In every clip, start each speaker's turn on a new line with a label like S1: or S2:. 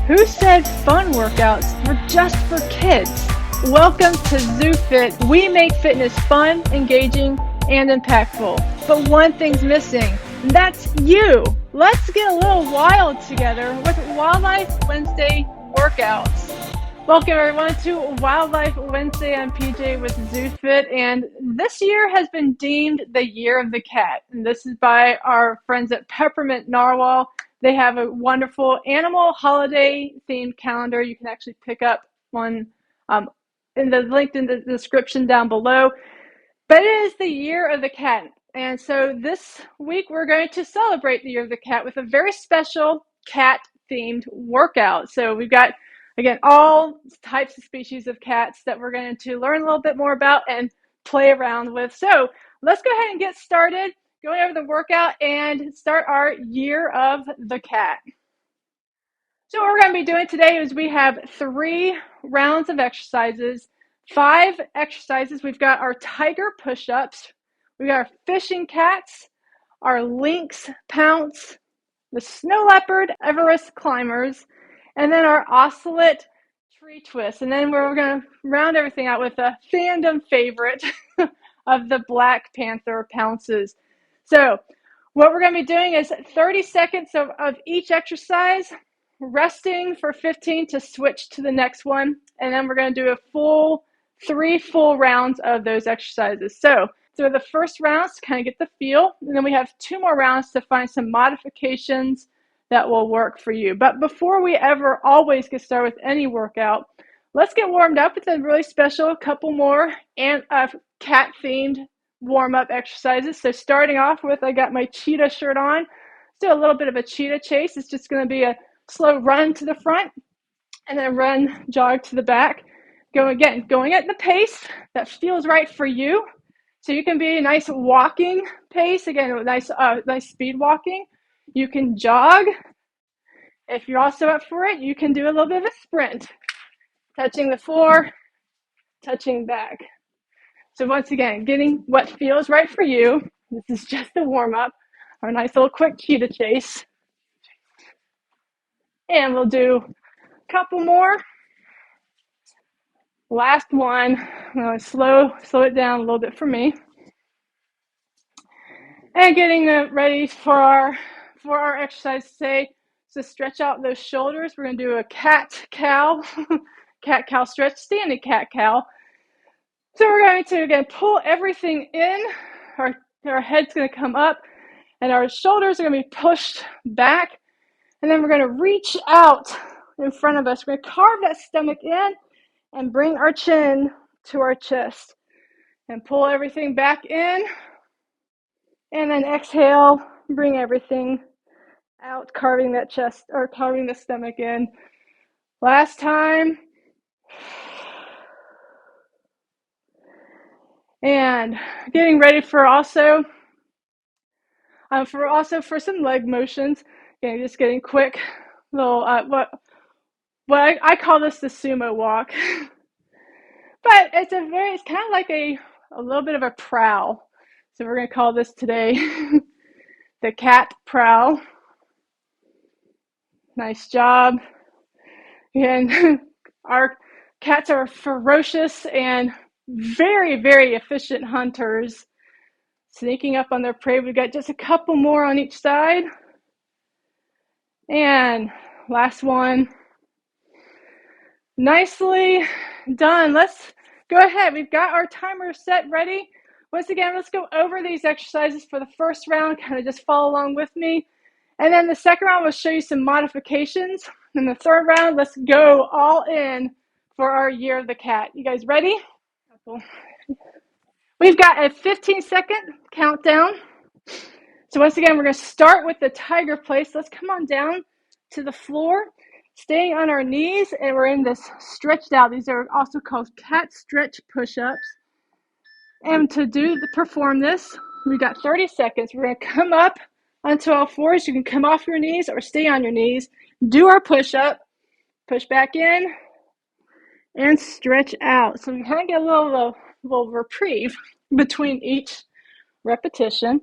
S1: Who said fun workouts were just for kids? Welcome to ZooFit. We make fitness fun, engaging, and impactful. But one thing's missing, and that's you. Let's get a little wild together with Wildlife Wednesday workouts. Welcome everyone to Wildlife Wednesday. I'm PJ with ZooFit, and this year has been deemed the Year of the Cat. And this is by our friends at Peppermint Narwhal. They have a wonderful animal holiday themed calendar. You can actually pick up one in the link in the description down below. But it is the Year of the Cat. And so this week we're going to celebrate the Year of the Cat with a very special cat themed workout. So we've got, again, all types of species of cats that we're going to learn a little bit more about and play around with. So let's go ahead and get started going over the workout and start our Year of the Cat. So what we're going to be doing today is we have 3 rounds of exercises, 5 exercises. We've got our tiger push-ups, we've got our fishing cats, our lynx pounce, the snow leopard Everest climbers, and then our ocelot tree twist. And then we're going to round everything out with a fandom favorite of the Black Panther pounces. So what we're going to be doing is 30 seconds of each exercise, resting for 15 to switch to the next one, and then we're going to do a 3 full rounds of those exercises. So the first rounds to kind of get the feel, and then we have 2 more rounds to find some modifications that will work for you. But before we ever always get started with any workout, let's get warmed up with a really special couple more and cat-themed warm-up exercises. So starting off with, I got my cheetah shirt on. Let's do a little bit of a cheetah chase. It's just going to be a slow run to the front and then jog to the back. Going at the pace that feels right for you. So you can be a nice walking pace, again, nice speed walking. You can jog. If you're also up for it, you can do a little bit of a sprint, touching the floor, touching back. So once again, getting what feels right for you. This is just a warm-up, our nice little quick cheetah chase. And we'll do a couple more. Last one. I'm going to slow it down a little bit for me. And getting ready for our exercise today. So stretch out those shoulders. We're going to do a cat-cow, cat-cow stretch, standing cat-cow. So we're going to, again, pull everything in. Our head's going to come up, and our shoulders are going to be pushed back. And then we're going to reach out in front of us. We're going to carve that stomach in and bring our chin to our chest. And pull everything back in. And then exhale, bring everything out, carving that chest, or carving the stomach in. Last time. And getting ready for some leg motions. Again, just getting quick little what I call this the sumo walk. But it's kind of like a little bit of a prowl. So we're going to call this today the cat prowl. Nice job. Again, our cats are ferocious and very, very efficient hunters, sneaking up on their prey. We've got just a couple more on each side. And last one. Nicely done. Let's go ahead. We've got our timer set ready. Once again, let's go over these exercises for the first round. Kind of just follow along with me. And then the second round, we'll show you some modifications. And the third round, let's go all in for our Year of the Cat. You guys ready? We've got a 15-second countdown. So once again, we're going to start with the tiger place. Let's come on down to the floor, staying on our knees, and we're in this stretched out. These are also called cat stretch push-ups. And to perform this, we've got 30 seconds. We're going to come up onto all fours. You can come off your knees or stay on your knees. Do our push-up, push back in, and stretch out. So we kind of get a little reprieve between each repetition.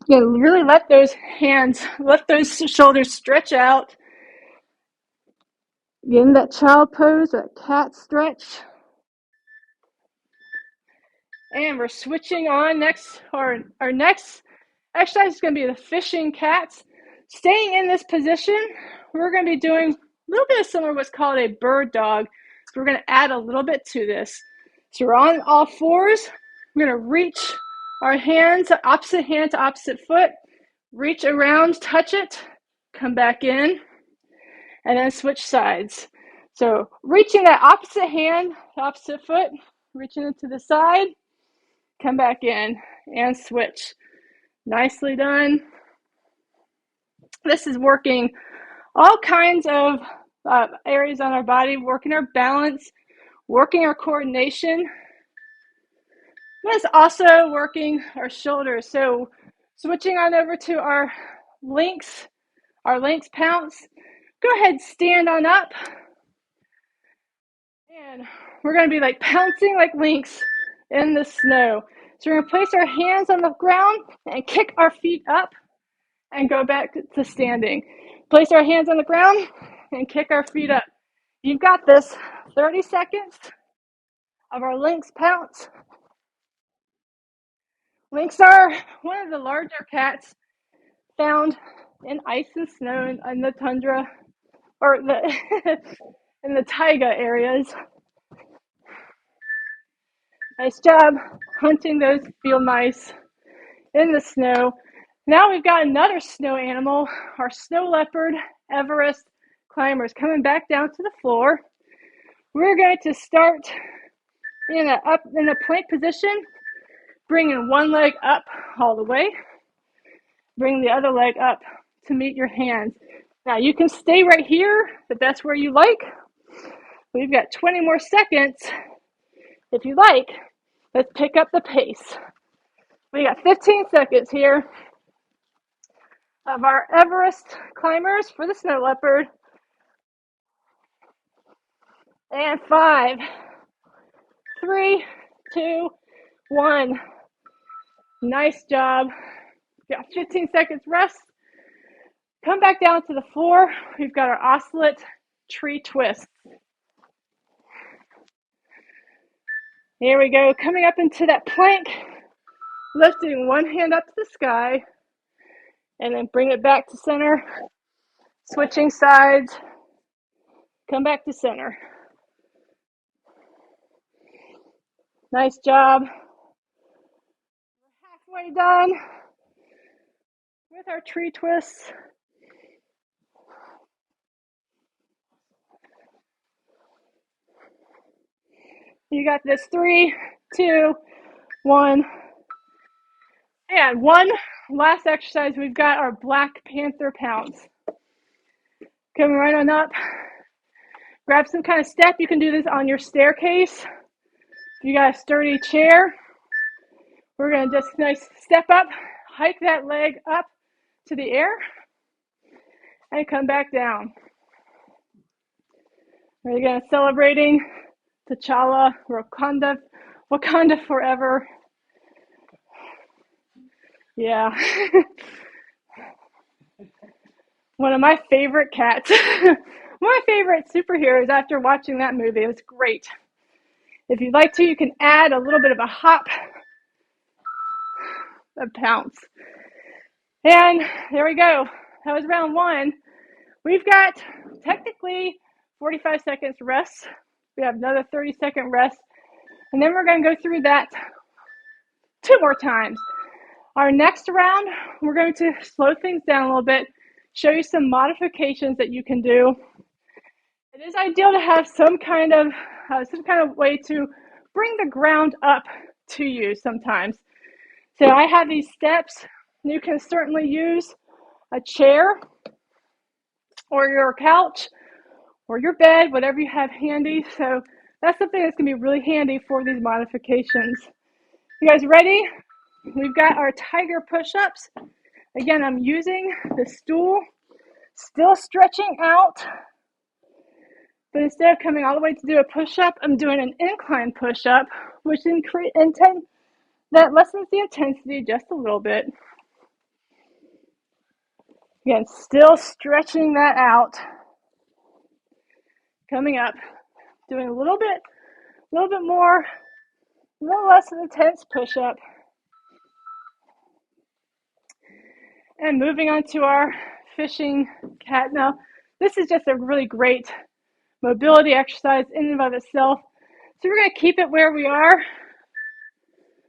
S1: You really let those shoulders stretch out. Get in that child pose, that cat stretch. And we're switching on next. Our next exercise is going to be the fishing cats. Staying in this position, we're going to be doing a little bit of similar to what's called a bird dog. So we're going to add a little bit to this. So we're on all fours. We're going to reach our hands, opposite hand to opposite foot. Reach around, touch it, come back in, and then switch sides. So reaching that opposite hand, opposite foot, reaching it to the side, come back in, and switch. Nicely done. This is working all kinds of areas on our body, working our balance, working our coordination. It's also working our shoulders. So switching on over to our Lynx pounce. Go ahead, stand on up. And we're going to be like pouncing like Lynx in the snow. So we're going to place our hands on the ground and kick our feet up and go back to standing. Place our hands on the ground and kick our feet up. You've got this. 30 seconds of our Lynx pounce. Lynx are one of the larger cats found in ice and snow in the tundra or in the taiga areas. Nice job hunting those field mice in the snow. Now we've got another snow animal, our snow leopard Everest climbers, coming back down to the floor. We're going to start in a plank position, bringing one leg up all the way, bring the other leg up to meet your hands. Now you can stay right here if that's where you like. We've got 20 more seconds if you like. Let's pick up the pace. We got 15 seconds here of our Everest climbers for the snow leopard. And 5, 3, 2, 1. Nice job. Got 15 seconds rest. Come back down to the floor. We've got our Ocelot tree twist. Here we go. Coming up into that plank. Lifting one hand up to the sky. And then bring it back to center. Switching sides. Come back to center. Nice job. We're halfway done with our tree twists. You got this. 3, 2, 1. And one last exercise. We've got our Black Panther pounce. Coming right on up. Grab some kind of step. You can do this on your staircase. If you got a sturdy chair, we're going to just nice step up, hike that leg up to the air, and come back down. We're again celebrating T'Challa, Wakanda forever. Yeah. One of my favorite cats. One of my favorite superheroes after watching that movie. It was great. If you'd like to, you can add a little bit of a hop, a pounce. And there we go. That was round 1. We've got technically 45 seconds rest. We have another 30-second rest. And then we're going to go through that 2 more times. Our next round, we're going to slow things down a little bit, show you some modifications that you can do. It is ideal to have some kind of way to bring the ground up to you sometimes. So I have these steps. You can certainly use a chair or your couch or your bed, whatever you have handy. So that's something that's going to be really handy for these modifications. You guys ready? We've got our tiger push-ups. Again, I'm using the stool, still stretching out. But instead of coming all the way to do a push-up, I'm doing an incline push-up, which that lessens the intensity just a little bit. Again, still stretching that out. Coming up, doing a little bit more, a little less of an intense push-up. And moving on to our fishing cat. Now, this is just a really great mobility exercise in and of itself. So we're going to keep it where we are.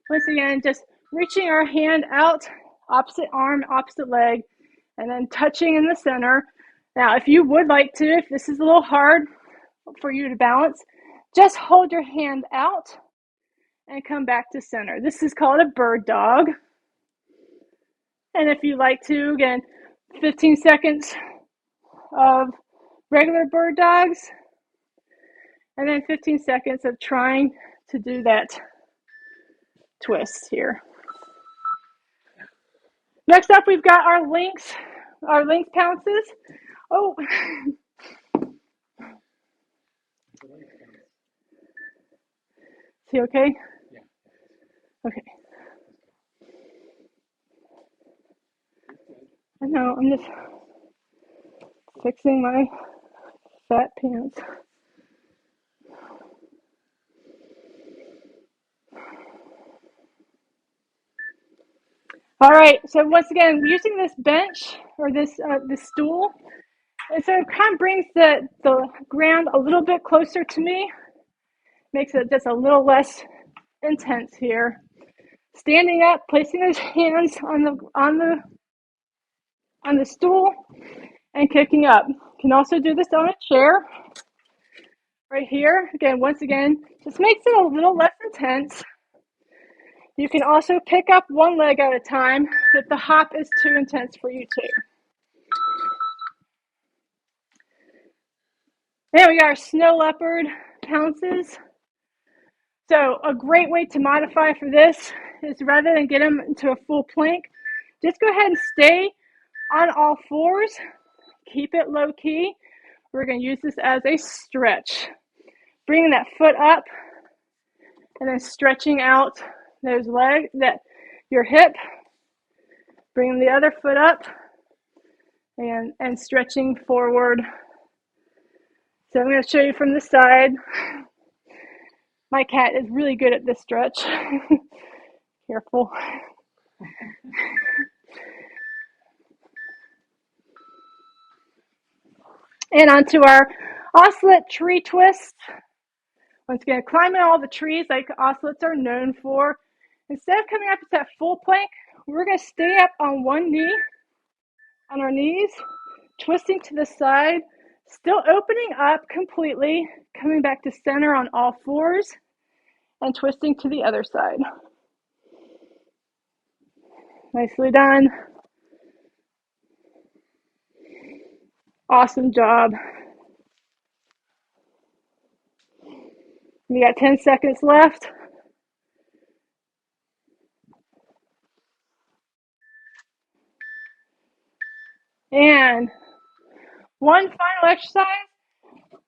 S1: Once again, just reaching our hand out, opposite arm, opposite leg, and then touching in the center. Now, if you would like to, if this is a little hard for you to balance, just hold your hand out and come back to center. This is called a bird dog. And if you like to, again, 15 seconds of regular bird dogs, and then 15 seconds of trying to do that twist here. Next up, we've got our Lynx pounces. Oh. Is he okay?
S2: Yeah.
S1: Okay. I know, I'm just fixing my fat pants. All right, so once again, using this bench or this stool, and so it kind of brings the ground a little bit closer to me, makes it just a little less intense here. Standing up, placing those hands on the stool, and kicking up. You can also do this on a chair, right here. Again, once again, just makes it a little less intense. You can also pick up one leg at a time if the hop is too intense for you too. Then we got our snow leopard pounces. So a great way to modify for this is rather than get them into a full plank, just go ahead and stay on all fours. Keep it low key. We're going to use this as a stretch. Bringing that foot up and then stretching out those legs, your hip. Bringing the other foot up and stretching forward. So I'm going to show you from the side. My cat is really good at this stretch. Careful. And onto our ocelot tree twist. Once again, climbing all the trees like ocelots are known for. Instead of coming up to that full plank, we're going to stay up on one knee, on our knees, twisting to the side, still opening up completely, coming back to center on all fours, and twisting to the other side. Nicely done. Awesome job. We got 10 seconds left. And one final exercise.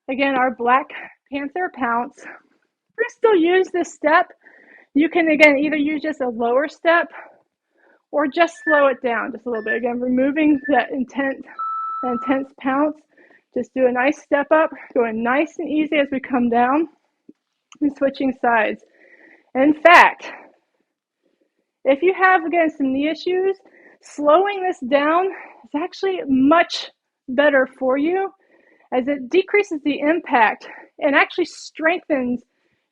S1: Again, our Black Panther pounce. We're going to still use this step. You can, again, either use just a lower step or just slow it down just a little bit. Again, removing that intense pounce. Just do a nice step up, going nice and easy as we come down and switching sides. And in fact, if you have, again, some knee issues, slowing this down is actually much better for you as it decreases the impact and actually strengthens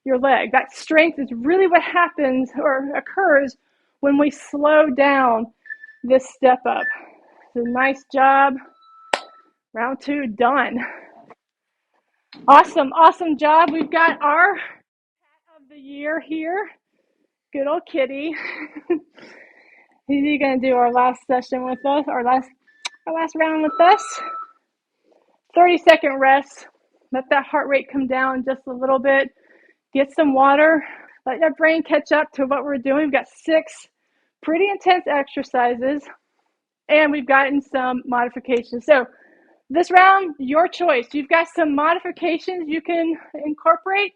S1: your leg. That strength is really what happens or occurs when we slow down this step up. So nice job. Round 2 done. Awesome job. We've got our cat of the year here. Good old kitty. He's going to do our last session with us, our last round with us. 30-second rest. Let that heart rate come down just a little bit. Get some water. Let your brain catch up to what we're doing. We've got 6 pretty intense exercises, and we've gotten some modifications. So this round, your choice. You've got some modifications you can incorporate,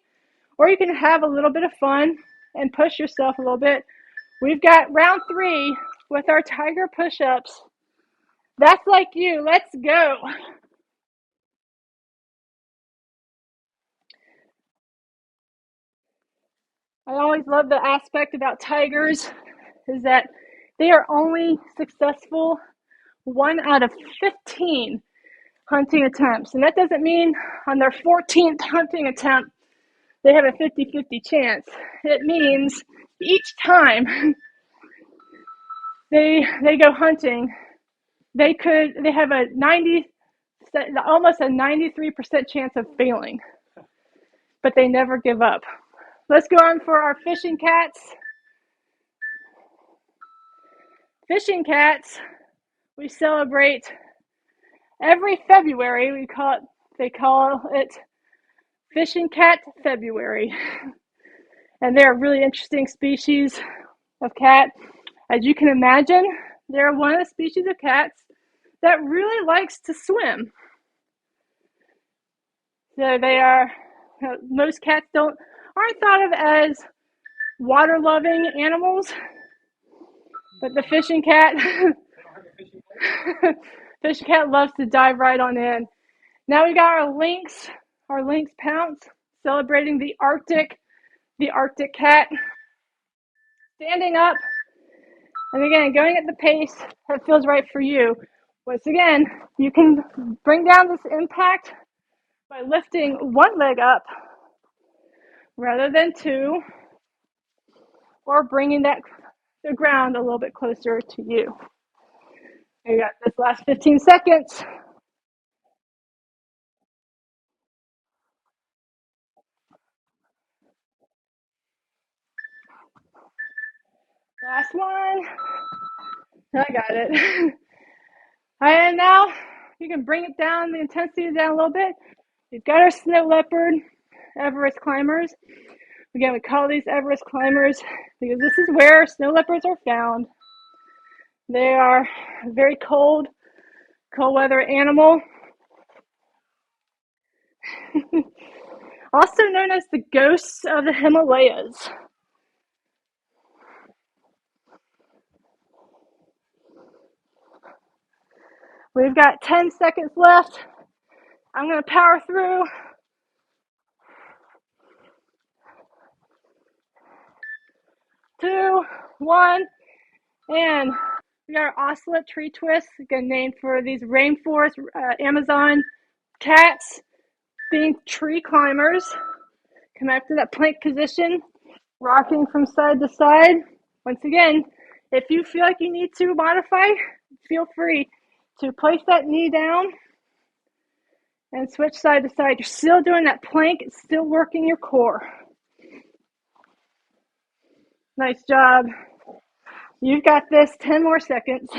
S1: or you can have a little bit of fun and push yourself a little bit. We've got round 3 with our tiger push-ups. That's like you. Let's go. I always love the aspect about tigers is that they are only successful 1 out of 15 hunting attempts. And that doesn't mean on their 14th hunting attempt, they have a 50-50 chance. It means each time they go hunting, they have almost a 93% chance of failing, but they never give up. Let's go on for our fishing cats. Fishing cats, we celebrate every February. They call it Fishing Cat February. And they're a really interesting species of cat. As you can imagine, they're one of the species of cats that really likes to swim. So they are, most cats aren't thought of as water-loving animals, but the fishing cat, fishing cat loves to dive right on in. Now we got our lynx pounce, celebrating the Arctic cat, standing up, and again, going at the pace that feels right for you. Once again, you can bring down this impact by lifting one leg up rather than two, or bringing the ground a little bit closer to you. You got this last 15 seconds. Last one. I got it. And now you can bring it down, the intensity down a little bit. We've got our snow leopard, Everest climbers. Again, we call these Everest climbers because this is where snow leopards are found. They are a very cold weather animal. Also known as the ghosts of the Himalayas. We've got 10 seconds left. I'm going to power through. 2, 1, and we got our ocelot tree twist, again named for these rainforest Amazon cats being tree climbers. Come back to that plank position, rocking from side to side. Once again, if you feel like you need to modify, feel free to place that knee down and switch side to side. You're still doing that plank, it's still working your core. Nice job. You've got this. 10 more seconds.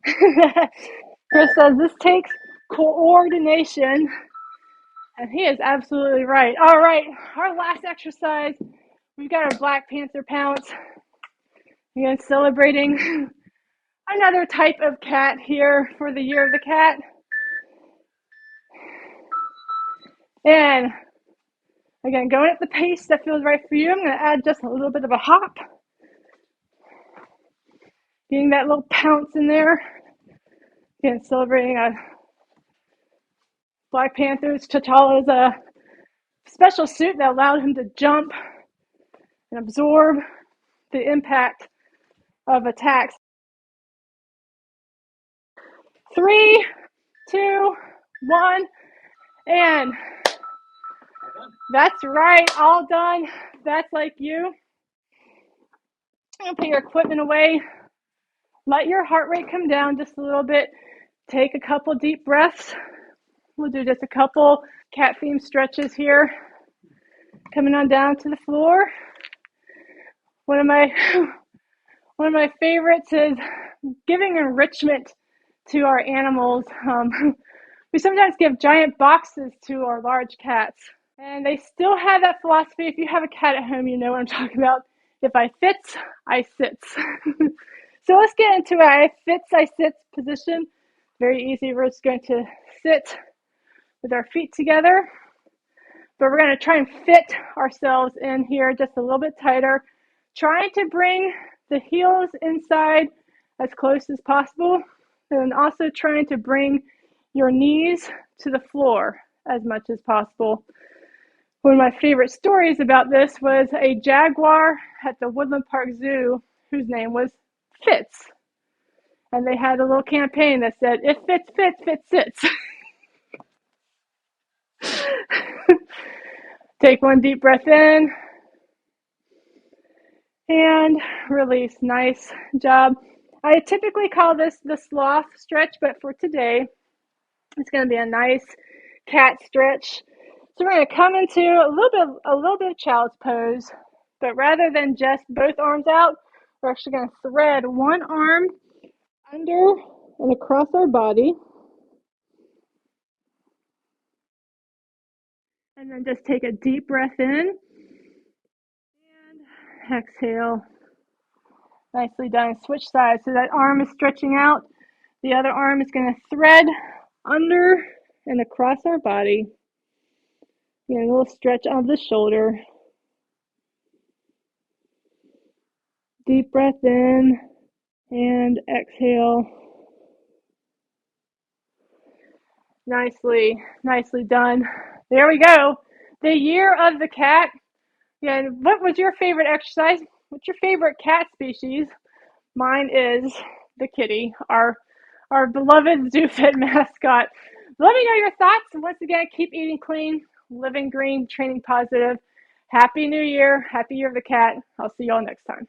S1: Chris says this takes coordination, and he is absolutely right. All right, our last exercise, we've got our Black Panther pounce. Again, celebrating another type of cat here for the Year of the Cat. And again, going at the pace that feels right for you. I'm going to add just a little bit of a hop. Getting that little pounce in there. Again, celebrating a Black Panther's T'Challa's a special suit that allowed him to jump and absorb the impact of attacks. 3, 2, 1, and that's right, all done. That's like you. I'm going to put your equipment away. Let your heart rate come down just a little bit. Take a couple deep breaths. We'll do just a couple cat theme stretches here. Coming on down to the floor. One of my favorites is giving enrichment to our animals. We sometimes give giant boxes to our large cats, and they still have that philosophy. If you have a cat at home, you know what I'm talking about. If I fits, I sits. So let's get into a fits, I sits position. Very easy. We're just going to sit with our feet together, but we're going to try and fit ourselves in here just a little bit tighter, trying to bring the heels inside as close as possible, and also trying to bring your knees to the floor as much as possible. One of my favorite stories about this was a jaguar at the Woodland Park Zoo whose name was Fitz. And they had a little campaign that said, if Fitz fits, Fitz sits. Take one deep breath in and release. Nice job. I typically call this the sloth stretch, but for today, it's going to be a nice cat stretch. So we're going to come into a little bit of child's pose, but rather than just both arms out, we're actually going to thread one arm under and across our body, and then just take a deep breath in and exhale. Nicely done. Switch sides. So that arm is stretching out. The other arm is going to thread under and across our body. A little stretch on the shoulder. Deep breath in and exhale. Nicely done. There we go. The year of the cat. Yeah, and what was your favorite exercise? What's your favorite cat species? Mine is the kitty, our beloved ZooFit mascot. Let me know your thoughts. And once again, keep eating clean, living green, training positive. Happy New Year. Happy Year of the Cat. I'll see you all next time.